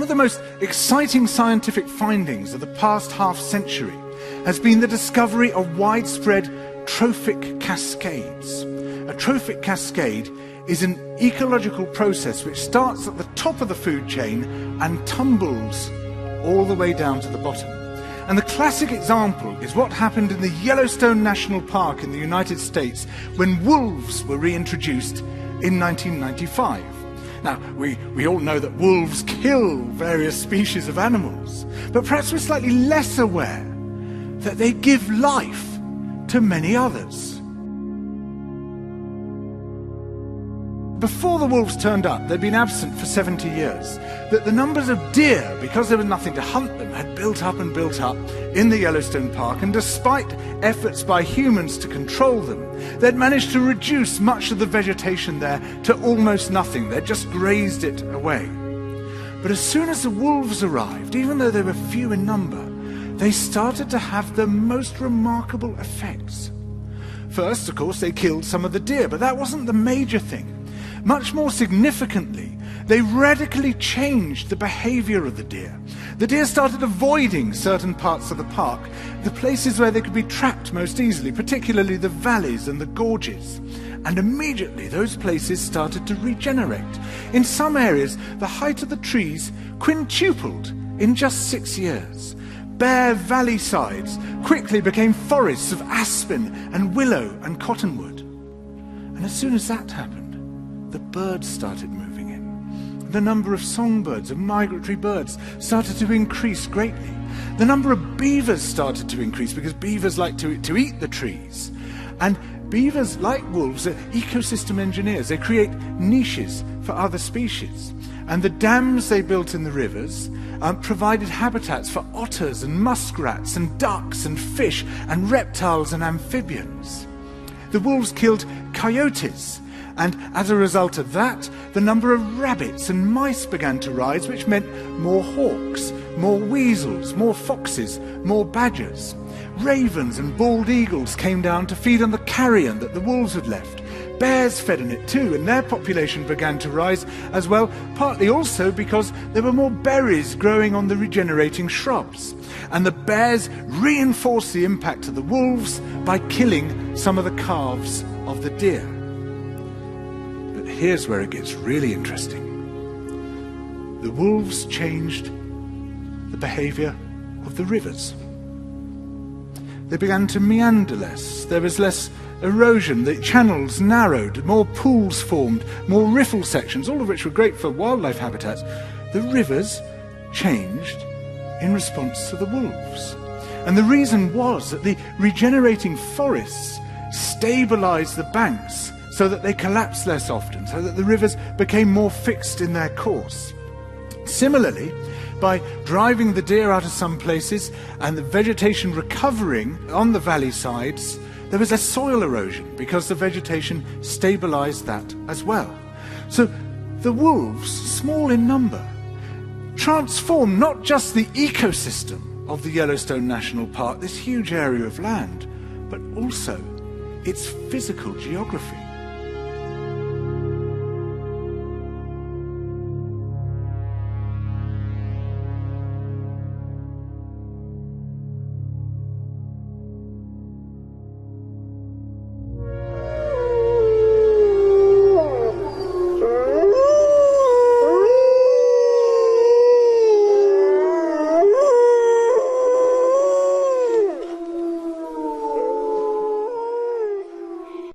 of the most exciting scientific findings of the past half-century has been the discovery of widespread trophic cascades. A trophic cascade is an ecological process which starts at the top of the food chain and tumbles all the way down to the bottom. And the classic example is what happened in the Yellowstone National Park in the United States when wolves were reintroduced in 1995. Now, we all know that wolves kill various species of animals, but perhaps we're slightly less aware that they give life to many others. Before the wolves turned up, they'd been absent for 70 years. That the numbers of deer, because there was nothing to hunt them, had built up and built up in the Yellowstone Park, and despite efforts by humans to control them, they'd managed to reduce much of the vegetation there to almost nothing. They'd just grazed it away. But as soon as the wolves arrived, even though they were few in number, they started to have the most remarkable effects. First, of course, they killed some of the deer, but that wasn't the major thing. Much more significantly, they radically changed the behavior of the deer. The deer started avoiding certain parts of the park, the places where they could be trapped most easily, particularly the valleys and the gorges. And immediately those places started to regenerate. In some areas, the height of the trees quintupled in just 6 years. Bare valley sides quickly became forests of aspen and willow and cottonwood. And as soon as that happened, the birds started moving in. The number of songbirds, of migratory birds, started to increase greatly. The number of beavers started to increase because beavers like to eat the trees. And beavers, like wolves, are ecosystem engineers. They create niches for other species. And the dams they built in the rivers provided habitats for otters and muskrats and ducks and fish and reptiles and amphibians. The wolves killed coyotes, and as a result of that, the number of rabbits and mice began to rise, which meant more hawks, more weasels, more foxes, more badgers. Ravens and bald eagles came down to feed on the carrion that the wolves had left. Bears fed on it too, and their population began to rise as well, partly also because there were more berries growing on the regenerating shrubs. And the bears reinforced the impact of the wolves by killing some of the calves of the deer. Here's where it gets really interesting. The wolves changed the behavior of the rivers. They began to meander less. There was less erosion. The channels narrowed. More pools formed. More riffle sections, all of which were great for wildlife habitats. The rivers changed in response to the wolves. And the reason was that the regenerating forests stabilized the banks so that they collapsed less often, so that the rivers became more fixed in their course. Similarly, by driving the deer out of some places and the vegetation recovering on the valley sides, there was less soil erosion because the vegetation stabilized that as well. So the wolves, small in number, transformed not just the ecosystem of the Yellowstone National Park, this huge area of land, but also its physical geography.